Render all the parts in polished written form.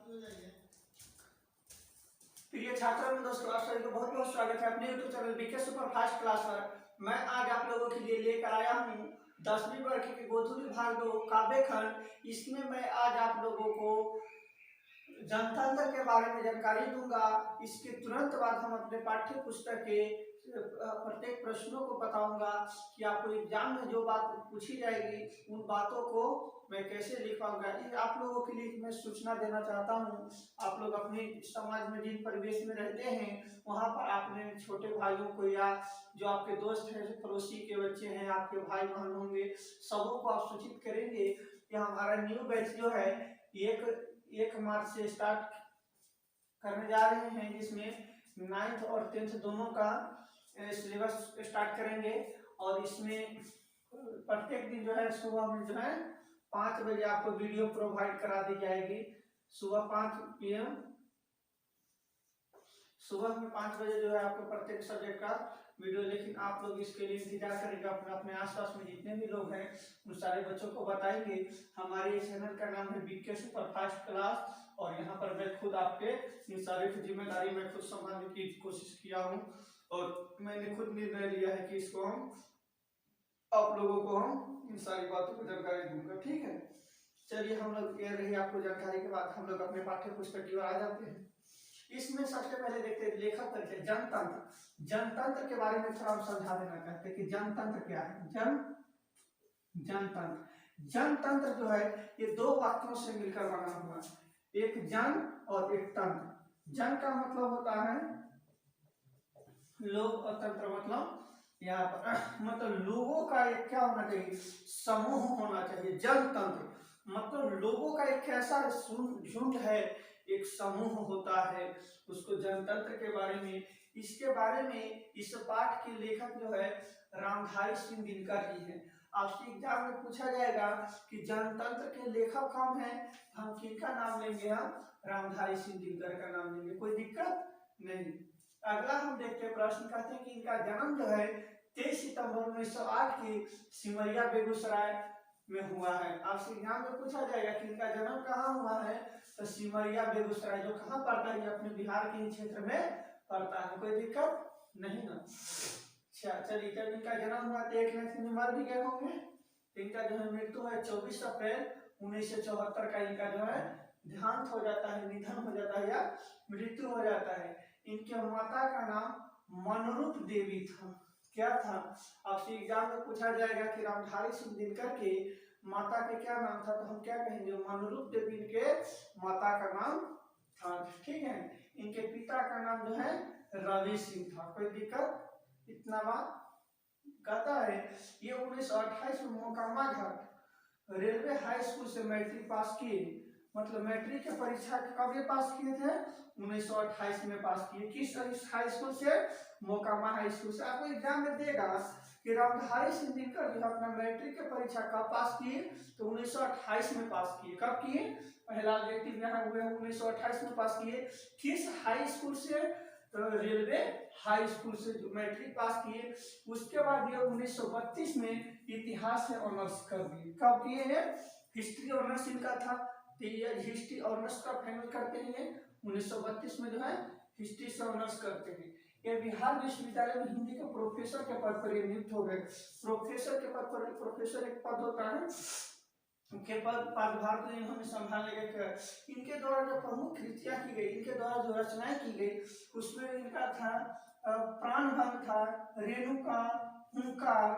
प्रिय छात्रों में दोस्तों, आप सभी को बहुत बहुत स्वागत है अपने YouTube channel BK super fast class पर। मैं आज आप लोगों के लिए लेकर आया हूँ 10वीं वर्ग के गोधूली भाग 2 काव्य खंड। इसमें मैं आज आप लोगों को जनतंत्र के बारे में जानकारी दूंगा। इसके तुरंत बाद हम अपने पाठ्य पुस्तक के प्रत्येक प्रश्नों को बताऊंगा कि आपको एग्जाम में जो बात पूछी जाएगी उन बातों को मैं कैसे लिख पाऊंगा। आप लोगों के लिए मैं सूचना देना चाहता हूं। आप लोग अपने समाज में जिन परिवेश में रहते हैं वहां पर अपने छोटे भाइयों को या जो आपके दोस्त हैं, पड़ोसी के बच्चे हैं, आपके भाई बहन होंगे, सबों को आप सूचित करेंगे कि हमारा न्यू बैच जो है 1 मार्च से स्टार्ट करने जा रहे हैं, जिसमें 9th और 10th दोनों का सिलेबस स्टार्ट करेंगे। और इसमें प्रत्येक दिन जो है सुबह में जो है 5 बजे आपको वीडियो प्रोवाइड करा दी जाएगी। सुबह 5 PM सुबह में 5 बजे जो है आपको प्रत्येक सब्जेक्ट का वीडियो। लेकिन आप लोग इसके लिए इंतजार करेंगे, अपने आसपास में जितने भी लोग हैं उन सारे बच्चों को बताएंगे। हमारे चैनल का नाम है बीके सुपर फास्ट क्लास और यहाँ पर मैं खुद आपके इन सारी की जिम्मेदारी मैं खुद संभालने की कोशिश किया हूँ और मैंने खुद निर्णय लिया है कि इसको हम आप लोगों को हम इन सारी बातों को जानकारी दूंगा। ठीक है, चलिए हम लोग ये रही आपको जानकारी के बाद हम लोग अपने पाठ्य पुस्तक की ओर आ जाते हैं। इसमें सबसे पहले देखते हैं लेखक परिचय। जनतंत्र, जनतंत्र के बारे में थोड़ा हम समझा देना चाहते हैं कि जनतंत्र क्या है। जनतंत्र जनतंत्र जो है ये 2 वाक्यों से मिलकर बना हुआ है, एक जन और एक तंत्र। जन का मतलब होता है लोग और तंत्र मतलब यहाँ पर मतलब लोगों का एक क्या होना चाहिए, समूह होना चाहिए। जनतंत्र मतलब लोगों का एक कैसा झुंड है, एक समूह होता है, उसको जनतंत्र के बारे में। इसके बारे में इस पाठ के लेखक जो है रामधारी सिंह दिनकर जी है। आपसे एग्जाम में पूछा जाएगा कि जनतंत्र के लेखक कौन है, हम किनका नाम लेंगे, हम रामधारी सिंह दिनकर का नाम लेंगे, कोई दिक्कत नहीं। अगला हम देखते हैं प्रश्न, कहते हैं कि इनका जन्म जो है 23 सितंबर 1908 की सिमरिया बेगूसराय में हुआ है। आपसे एग्जाम में पूछा जाएगा कि इनका जन्म कहाँ हुआ है, तो सिमरिया बेगूसराय जो कहाँ पड़ता है, अपने बिहार के क्षेत्र में पड़ता है, कोई दिक्कत नहीं ना। अच्छा चलिए, जब इनका जन्म हुआ तो एक ने मर भी गए होंगे। तो इनका जो है मृत्यु है 24 अप्रैल 1974 का इनका जो है देहांत हो जाता है, निधन हो जाता है या मृत्यु हो जाता है। इनके माता का नाम मनरूप देवी था। क्या था, आपसे एग्जाम में पूछा जाएगा कि रामधारी सिंह दिनकर के माता के क्या नाम था, तो हम क्या कहेंगे, मनरूप देवी के माता का नाम था। ठीक है, इनके पिता का नाम जो है रवि सिंह था, कोई दिक्कत। इतना बात कहता है ये 1928 में मोकामा घाट रेलवे हाई स्कूल से मैट्रिक पास किए। मतलब मैट्रिक की परीक्षा कब ये पास किए थे, 1928 में पास किए। किस हाई स्कूल से, मोकामा हाई स्कूल से। आपको एग्जाम में देगा कि रामधारी सिंह दिनकर जो अपना मैट्रिक की परीक्षा कब पास किए, तो 1928 में पास किए। कब किए, पहला ऑब्जेक्टिव यहाँ हुए 1928 में पास किए। किस हाई स्कूल से, तो रेलवे हाई स्कूल से जो मैट्रिक पास किए। उसके बाद ये 1932 में इतिहास से ऑनर्स कर दिए। कब किए हैं, हिस्ट्री ऑनर्स इनका था, हिस्ट्री ऑनर्स का फाइनल करते हैं 1932 में जो है हिस्ट्री से ऑनर्स करते हैं। ये बिहार विश्वविद्यालय में हिंदी के प्रोफेसर के पद पर नियुक्त हो गए। प्रोफेसर के पद पर, प्रोफेसर एक पद होता है के पदभार को इन्होंने संभालने का। इनके द्वारा जो प्रमुख कृतियां की गई, इनके द्वारा जो रचनाएं की गई, उसमें इनका था प्राणभंग था, रेणुका, हुंकार,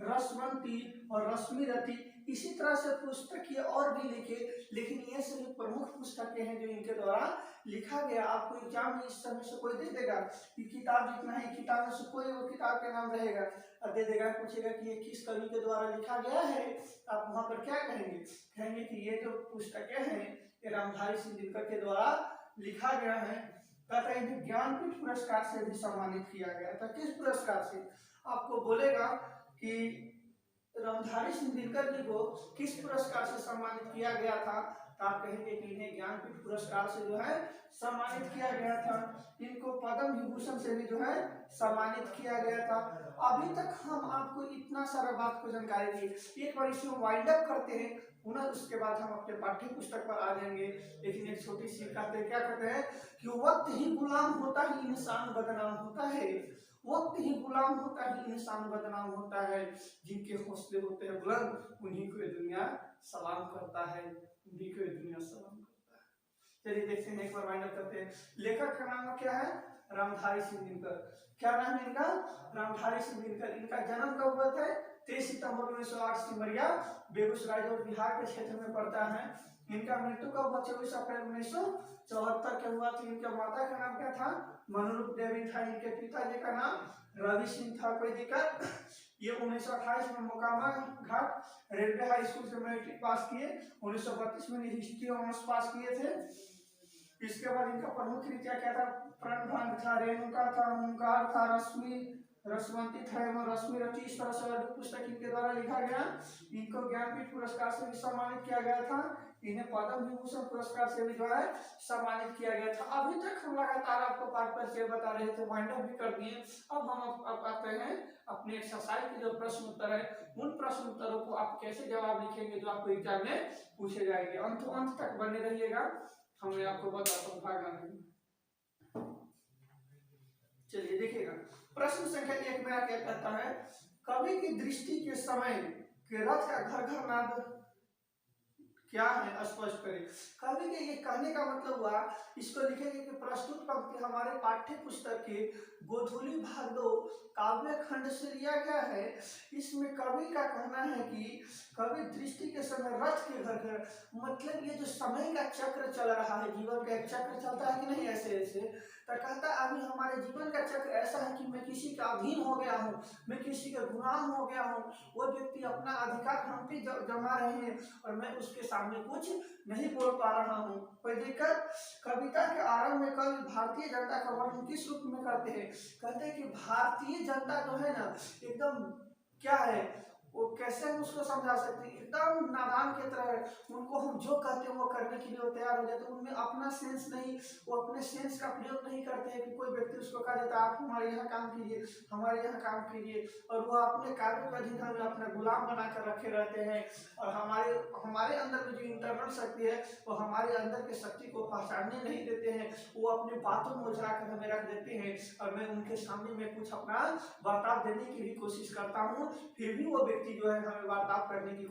रसवंती और रश्मिरति। इसी तरह से पुस्तक ये और भी लिखे, लेकिन ये सभी प्रमुख पुस्तकें हैं जो इनके द्वारा लिखा गया। आपको एग्जाम में इस समय से कोई दे देगा कि किताब जितना है, किताब से कोई वो किताब का नाम रहेगा और दे देगा, पूछेगा कि ये किस कवि के द्वारा लिखा गया है, आप वहां पर क्या कहेंगे, कहेंगे कि ये जो पुस्तकें हैं ये रामधारी सिंह दिनकर के द्वारा लिखा गया है। कहता है ज्ञानपीठ पुरस्कार से भी सम्मानित किया गया था। किस पुरस्कार से, आपको बोलेगा कि रामधारी सिंह दिनकर जी को किस पुरस्कार से सम्मानित किया गया था, तो आप कहेंगे कि इन्हें ज्ञानपीठ पुरस्कार से जो है सम्मानित किया गया था। इनको पद्म विभूषण से भी जो है सम्मानित किया गया था। अभी तक हम आपको इतना सारा बात को जानकारी दी, एक बार इसको वाइंड अप करते हैं, पुनः उसके बाद हम अपने पाठ्य पुस्तक पर आ जाएंगे। लेकिन एक छोटी सी कहते क्या कहते हैं कि वक्त ही गुलाम होता ही इंसान बदनाम होता है, वक्त ही गुलाम होता ही इंसान बदनाम होता है, जिनके हौसले होते हैं बुलंद उन्हीं को ये दुनिया सलाम करता है, उन्हीं को ये दुनिया सलाम करता है। चलिए देखते हैं, एक बार वाइंड अप करते हैं। लेखक का नाम क्या है? रामधारी सिंह दिनकर। क्या नाम है इनका? रामधारी सिंह दिनकर। इनका जन्म कब हुआ था? 23 सितंबर 1908 सिमरिया बेगूसराय जो बिहार के क्षेत्र में पड़ता है। इनका मृत्यु कब हुआ? 24 अप्रैल 1974 के हुआ था। इनके माता का नाम क्या था? मनोरूप देवी था। इनके पिताजी का नाम रवि सिंह था। कोई दिक्कत? ये 1928 में मोकामा घाट रेलवे हाई स्कूल से मैट्रिक पास किए। 1932 में हिस्ट्री ऑनर्स पास किए थे। इसके बाद इनका प्रमुख कृतियां क्या था? प्रणभंग था, रेणुका था, ओंकार था, रश्मि रसवंती था एवं रश्मि रची। इस तरह से पुस्तक इनके द्वारा लिखा गया। इनको ज्ञानपीठ पुरस्कार से भी सम्मानित किया गया था। इन्हें पद्म विभूषण पुरस्कार से भी जो है सम्मानित किया गया था। अभी तक हम लगातार आपको पाठ परिचय बता रहे थे, वाइंड अप भी कर दिए। अब हम अब आते हैं अपने एक्सरसाइज के जो प्रश्न उत्तर है, उन प्रश्न उत्तरों को आप कैसे जवाब लिखेंगे जो आपको एग्जाम में पूछे जाएंगे। अंत तक बने रहिएगा, हमें आपको बताता हूँ, भागना नहीं। चलिए देखिएगा, प्रश्न संख्या 1 मेरा क्या कहता है? कवि की दृष्टि के समय के रथ का घर घर नाद क्या है? स्पष्ट करें। कवि के ये कहने का मतलब हुआ, इसको लिखेंगे कि प्रस्तुत पंक्ति हमारे पाठ्य पुस्तक के गोधूली भाग 2 काव्य खंड से लिया गया है। इसमें कवि का कहना है कि कवि दृष्टि के समय रथ के घर घर, मतलब ये जो समय का चक्र चल रहा है, जीवन का एक चक्र चलता है कि नहीं, ऐसे ऐसे, तो कहता अभी हमारे जीवन का चक्र ऐसा है कि मैं किसी का अधीन हो गया हूँ, मैं किसी का गुलाम हो गया हूँ। वो व्यक्ति अपना अधिकार हम पे जमा रहे हैं और मैं उसके सामने कुछ नहीं बोल पा रहा हूँ। कोई दिक्कत? कविता के आरंभ में कवि भारतीय जनता का वर्णन किस रूप में करते हैं? कहते हैं कि भारतीय जनता जो है ना, एकदम क्या है, वो कैसे हम उसको समझा सकते हैं, एकदम नादान की तरह, उनको हम जो कहते हैं वो करने के लिए वो तैयार हो जाते हैं। उनमें अपना सेंस नहीं, वो अपने सेंस का प्रयोग नहीं करते हैं कि कोई व्यक्ति उसको कह देता है आप हमारे यहाँ काम कीजिए, हमारे यहाँ काम कीजिए, और वह अपने कार्यों का अधीन हमें अपना गुलाम बनाकर रखे रहते हैं। और हमारे अंदर में जो इंटरनल शक्ति है वो हमारे अंदर की शक्ति को पहचानने नहीं देते हैं। वो अपने बातों में उजरा कर हमें रख देते हैं और मैं उनके सामने में कुछ अपना बर्ताव देने की भी कोशिश करता हूँ, फिर भी वो व्यक्ति जो है हमें वार्तालाप करने की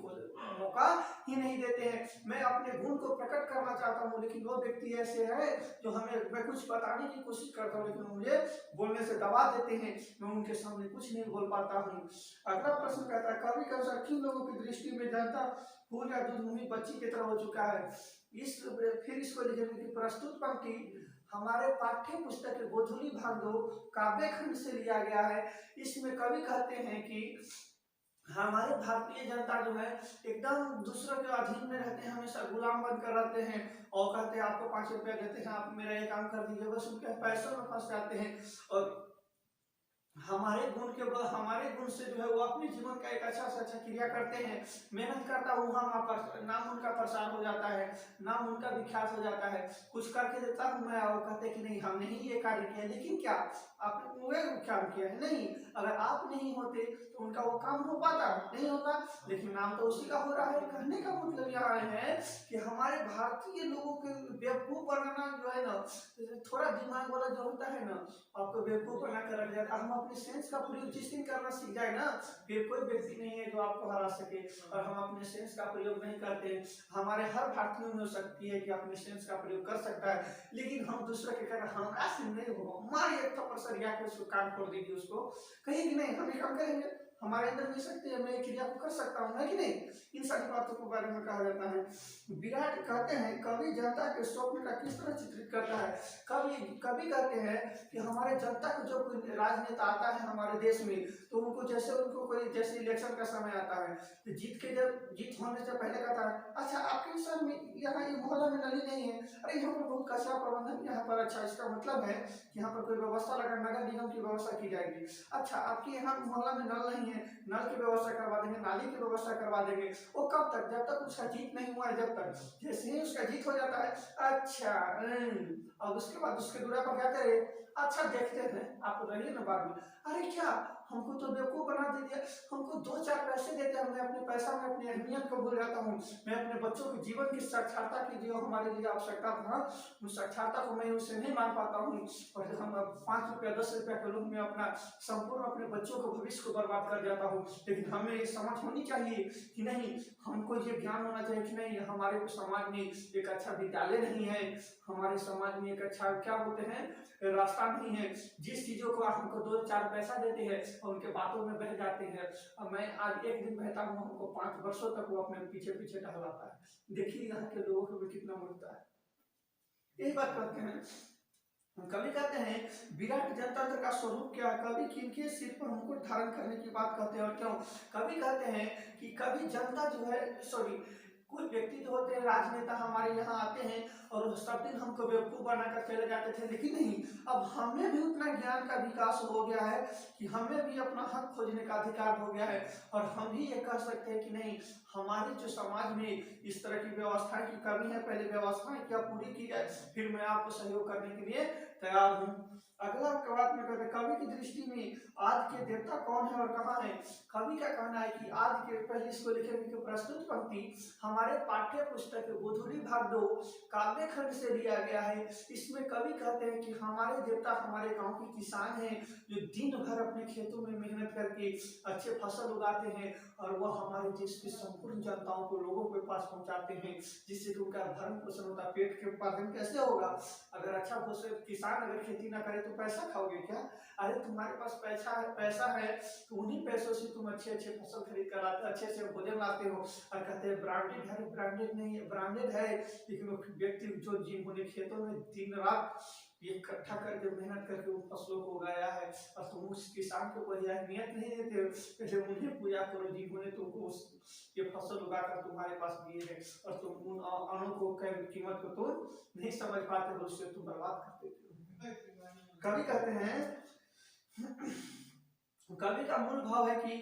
मौका ही नहीं देते हैं। मैं अपने गुण को प्रकट करना चाहता हूँ, लेकिन वो व्यक्ति ऐसे है जो हमें, मैं कुछ बताने की कोशिश करता हूँ लेकिन मुझे बोलने से दबा देते हैं, मैं उनके सामने कुछ नहीं बोल पाता हूँ। अगला प्रश्न कहता है, कवि के अनुसार किन लोगों की दृष्टि में जनता फूल या दूध मुही बच्ची की तरह हो चुका है? फिर इसको लिखेंगे कि प्रस्तुत पंक्ति हमारे पाठ्य पुस्तक के गोधूली भाग 2 काव्य खंड से लिया गया है। इसमें कवि कहते हैं कि हमारे भारतीय जनता जो है एकदम दूसरों के अधीन में रहते हैं, हमेशा गुलाम बनकर रहते हैं, और कहते हैं आपको 5 रुपया देते हैं, आप मेरा ये काम कर दीजिए, बस उनके पैसों में फंस जाते हैं। और हमारे गुण से जो है वो अपने जीवन का एक अच्छा से अच्छा क्रिया करते हैं, मेहनत करता हूँ, नाम उनका प्रसार हो जाता है, नाम उनका विख्यात हो जाता है। कुछ करके देता हूँ मैं, और कहते कि नहीं हमने ही ये कार्य किया, लेकिन क्या आपने वो काम किया है? नहीं, अगर आप नहीं होते तो उनका वो काम हो पाता? नहीं होता, लेकिन नाम तो उसी का हो रहा है। कहने का मतलब यहाँ है कि हमारे भारतीय लोगों के बेवकूफ बनाना जो है ना, थोड़ा दिमाग वाला जो होता है ना, आपको बेवकूफ बना कर रख जाता। हम अपने सेंस का प्रयोग जिस दिन करना सीख जाए ना, फिर कोई व्यक्ति नहीं है जो आपको हरा सके। और हम अपने सेंस का प्रयोग नहीं करते। हमारे हर भारतीयों में शक्ति है कि अपने सेंस का प्रयोग कर सकता है, लेकिन हम दूसरे के कहना हमारा से नहीं होगा, मारिए एक थप्पड़ सरिया के उसको कान फोड़ दीजिए, उसको कहीं कि नहीं हम ये काम करेंगे, हमारे अंदर भी शक्ति है, मैं ये क्रिया को कर सकता हूँ, है कि नहीं? इन सारी बातों के बारे में कहा जाता है। विराट कहते हैं कवि जनता के स्वप्न का किस तरह चित्रित करता है? कवि कहते हैं कि हमारे जनता को जो कोई राजनेता आता है हमारे देश में, तो उनको जैसे इलेक्शन का समय आता है तो जीत होने से पहले कहता है अच्छा आपके शहर में यहाँ ये मोहल्ला में नली नहीं है, अरे यहाँ पर बहुत कचरा प्रबंधन यहाँ पर, अच्छा इसका मतलब है कि यहाँ पर कोई व्यवस्था लगा, नगर निगम की व्यवस्था की जाएगी। अच्छा आपके यहाँ मोहल्ला में नल नहीं नहीं है, नल की व्यवस्था करवा देंगे, नाली की व्यवस्था करवा देंगे। वो कब तक? जब तक उसका जीत नहीं हुआ है, जब तक। जैसे ही उसका जीत हो जाता है, अच्छा और उसके बाद उसके दूरा पर क्या करे, अच्छा देखते हैं, आप रहिए ना बाद में, अरे क्या हमको तो बेवकूफ बना दे दिया, हमको 2-4 पैसे देते हैं, मैं अपने पैसा में अपनी अहमियत को भूल जाता हूँ, मैं अपने बच्चों के जीवन की साक्षरता की जो हमारे लिए आवश्यकता था, उस साक्षरता को मैं उससे नहीं मान पाता हूँ, और हम 5 रुपया 10 रुपया के रूप में अपना संपूर्ण अपने बच्चों को भविष्य को बर्बाद कर जाता हूँ। लेकिन हमें ये समझ होनी चाहिए कि नहीं, हमको ये ज्ञान होना चाहिए कि नहीं, हमारे समाज में एक अच्छा विद्यालय नहीं है, हमारे समाज में एक अच्छा क्या बोलते हैं रास्ता नहीं है, जिस चीजों को हमको 2-4 पैसा देते हैं और उनके बातों में बह जाते हैं। अब मैं आज एक दिन बहता हूँ, हमको 5 वर्षों तक वो अपने पीछे पीछे टहलाता है। देखिए यहाँ के लोगों को भी कितना मिलता है। यही बात करते हैं, कवि कहते हैं विराट जनतंत्र का स्वरूप क्या है, कवि किनके सिर पर मुकुट धारण करने की बात करते हैं और क्यों। कवि कहते हैं कि कभी जनता जो है, सॉरी कोई व्यक्ति जो होते हैं राजनेता हमारे यहाँ आते हैं और सब दिन हमको बेवकूफ बनाकर चले जाते थे, लेकिन नहीं, अब हमें भी उतना ज्ञान का विकास हो गया है कि हमें भी अपना हक खोजने का अधिकार हो गया है, और हम भी ये कह सकते हैं कि नहीं, हमारे जो समाज में इस तरह की व्यवस्थाएं की कमी है, पहले व्यवस्थाएं क्या पूरी की जाए, फिर मैं आपको सहयोग करने के लिए तैयार हूँ। अगला बात में कहते कवि की दृष्टि में आज के देवता कौन है और कहाँ है। कवि का कहना है कि आज के, पहले इसको लिखे हुए प्रस्तुत पंक्ति हमारे पाठ्य पुस्तक गोधूली भाग 2 काव्य खंड से लिया गया है। इसमें कवि कहते हैं कि हमारे देवता हमारे गांव के किसान हैं, जो दिन भर अपने खेतों में मेहनत करके अच्छे फसल उगाते हैं और वह हमारे देश की संपूर्ण जनताओं को, लोगों के पास पहुंचाते हैं, जिससे कि उनका भरण पोषण होता है। पेट के उत्पादन कैसे होगा, अगर अच्छा किसान अगर खेती ना करे तो पैसा खाओगे क्या। अरे तुम्हारे पास पैसा है तो उन्हीं पैसों से तुम अच्छे अच्छे फसल खरीद कर लाते, अच्छे से भोजन लाते हो, और कहते हैं ब्रांडेड है, ब्रांडेड नहीं है, ब्रांडेड है, लेकिन वो व्यक्ति जो जिन्होंने खेतों में दिन रात इकट्ठा करके मेहनत करके उन फसलों को उगाया है, और तुम उस किसान को कोई अहमियत नहीं देते हो। पहले उन्हें पूजा करो जिन्होंने तुमको ये फसल उगाकर तुम्हारे पास दिए है, और तुम उन अणु को कीमत को तुम नहीं समझ पाते हो, उससे तुम बर्बाद कर देते हो। कवि कहते हैं, कवि का मूल भाव है कि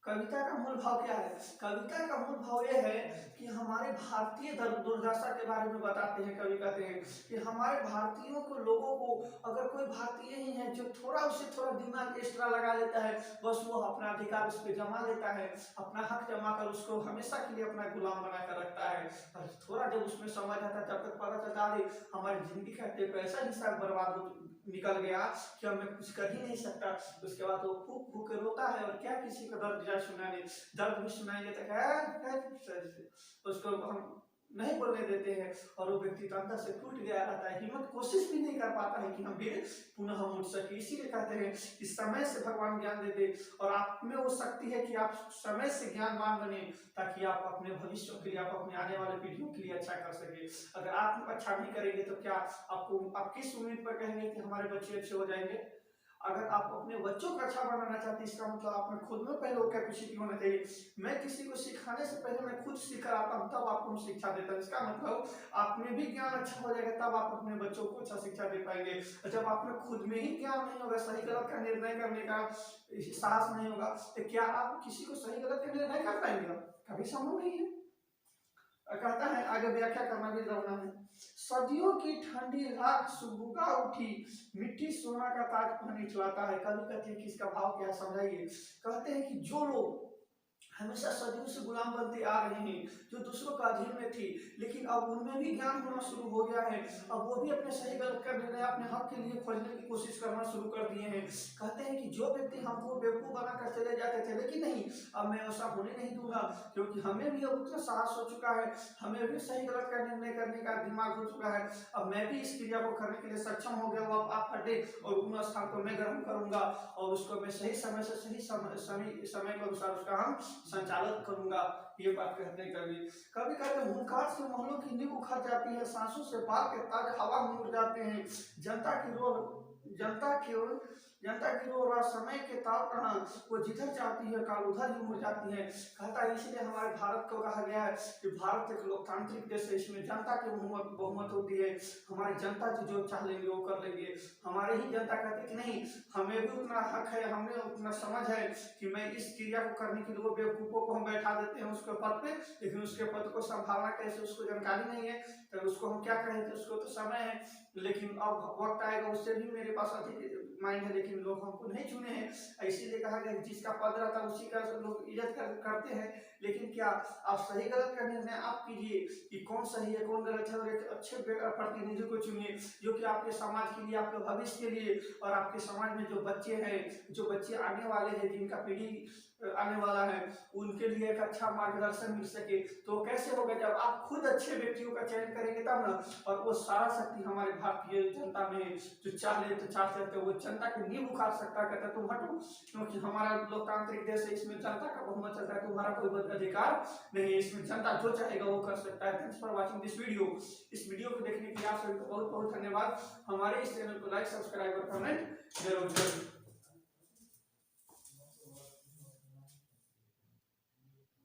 कविता का मूल भाव क्या है, कविता का मूल भाव यह है कि हमारे भारतीय दुर्दशा के बारे में बताते हैं। कवि कहते हैं कि हमारे भारतीयों को, लोगों को, अगर कोई भारतीय ही है जो थोड़ा उसे थोड़ा दिमाग एक्स्ट्रा लगा लेता है, बस वो अपना अधिकार उस पर जमा लेता है, अपना हक जमा कर उसको हमेशा के लिए अपना गुलाम बनाकर रखता है, और थोड़ा जब उसमें समझ आता है तब तक पता चलता है हमारी जिंदगी का पैसा ही सब बर्बाद हो निकल गया कि अब मैं कुछ कर ही नहीं सकता। उसके बाद वो फूक फूक के रोता है, और क्या किसी को दर्द जाए सुनाने, दर्द भी सुनाएंगे तो है उसको हम नहीं बोलने देते हैं, और वो व्यक्ति अंदर से टूट गया रहता है, हिम्मत कोशिश भी नहीं कर पाता है कि हम फिर पुनः उठ सके। इसीलिए कहते हैं कि समय से भगवान ज्ञान देते, और आप में वो शक्ति है कि आप समय से ज्ञानवान बने, ताकि आप अपने भविष्य के लिए, आप अपने आने वाले पीढ़ियों के लिए अच्छा कर सके। अगर आप अच्छा नहीं करेंगे तो क्या आपको, आप किस उम्मीद पर कहेंगे कि हमारे बच्चे अच्छे हो जाएंगे। अगर आप अपने बच्चों को अच्छा बनाना चाहते हैं, इसका मतलब आप में खुद में पहले कैपेसिटी होना चाहिए। मैं किसी को सिखाने से पहले मैं खुद सीख कर आता हूँ, तब आपको शिक्षा देता हूँ। इसका मतलब आप में भी ज्ञान अच्छा हो जाएगा, तब आप अपने बच्चों को अच्छा शिक्षा दे पाएंगे। जब आप में खुद में ही ज्ञान नहीं होगा, सही गलत का निर्णय करने का साहस नहीं होगा, तो क्या आप किसी को सही गलत का निर्णय कर पाएंगे? कभी संभव नहीं है। कहता है आगे व्याख्या करना भी जरूरी है। सदियों की ठंडी राख सुबुगा उठी, मिट्टी सोना का ताज पहन इठलाता है। कवि कहते हैं कि इसका भाव क्या समझाइए। कहते हैं कि जो लोग हमेशा सदियों से गुलाम बनते आ रहे हैं, जो दूसरों का अधीन में थी, लेकिन अब उनमें भी ज्ञान होना शुरू हो गया है, अब वो भी अपने सही गलत का निर्णय अपने हक के लिए खोजने की कोशिश करना शुरू कर दिए हैं। कहते हैं कि जो व्यक्ति हमको बेवकूफ बनाकर चले जाते थे, लेकिन नहीं, अब मैं ऐसा होने नहीं दूंगा, क्योंकि हमें भी अब उतना साहस हो चुका है, हमें भी सही गलत का निर्णय करने का दिमाग हो चुका है, अब मैं भी इस क्रिया को करने के लिए सक्षम हो गया हूँ। अब आप हटे और उन स्थान को मैं ग्रहण करूंगा, और उसको मैं सही समय से सही समय के अनुसार उसका हम संचालित करूंगा। ये बात कहते हैं कवि। कभी कहते हैं हुंकार से महलों की नींव उखड़ जाती है, सांसों से बाल के ताज हवा में उड़ जाते हैं, जनता की जनता की जो और समय के ताव पर वो जिधर जाती है काल उधर ही मुड़ जाती है। कहता है इसलिए हमारे भारत को कहा गया है कि भारत एक लोकतांत्रिक देश है, इसमें जनता की बहुमत होती है। हमारी जनता जो चाह लेंगे वो कर लेंगे। हमारे ही जनता कहती है कि नहीं, हमें भी उतना हक है, हमें उतना समझ है कि मैं इस क्रिया को करने के लिए वो बेवकूफों को हम बैठा देते हैं उसके पद पे, लेकिन उसके पद को संभालना कैसे उसको जानकारी नहीं है, तो उसको हम क्या कहें, उसको तो समय है, लेकिन अब वक्त आएगा उससे भी मेरे पास अधिक माइंड है, लेकिन लोग हमको नहीं चुने हैं। इसीलिए कहा गया जिसका पद रहता है उसी का लोग इज्जत करते हैं। लेकिन क्या आप सही गलत का निर्णय आप कीजिए कि कौन सही है कौन गलत है, और एक अच्छे प्रतिनिधि को चुनिए जो कि आपके समाज के लिए, आपके भविष्य के लिए, और आपके समाज में जो बच्चे हैं, जो बच्चे आने वाले हैं, जिनका पीढ़ी आने वाला है, उनके लिए एक अच्छा मार्गदर्शन मिल सके। तो कैसे होगा, जब आप खुद अच्छे व्यक्तियों का चयन करेंगे तब ना। और वो सारा शक्ति हमारे भारतीय जनता में जो चाहते वो जनता की नींव उखाड़ सकता है। कहता तुम हटो, क्योंकि हमारा लोकतांत्रिक देश है, इसमें जनता का बहुमत चलता है, तुम्हारा कोई अधिकार नहीं है, इसमें जनता जो चाहेगा वो कर सकता है। Thanks for watching this video. इस वीडियो को देखने के लिए आप सभी को बहुत बहुत धन्यवाद। हमारे इस चैनल को लाइक, सब्सक्राइब और कमेंट जरूर करें।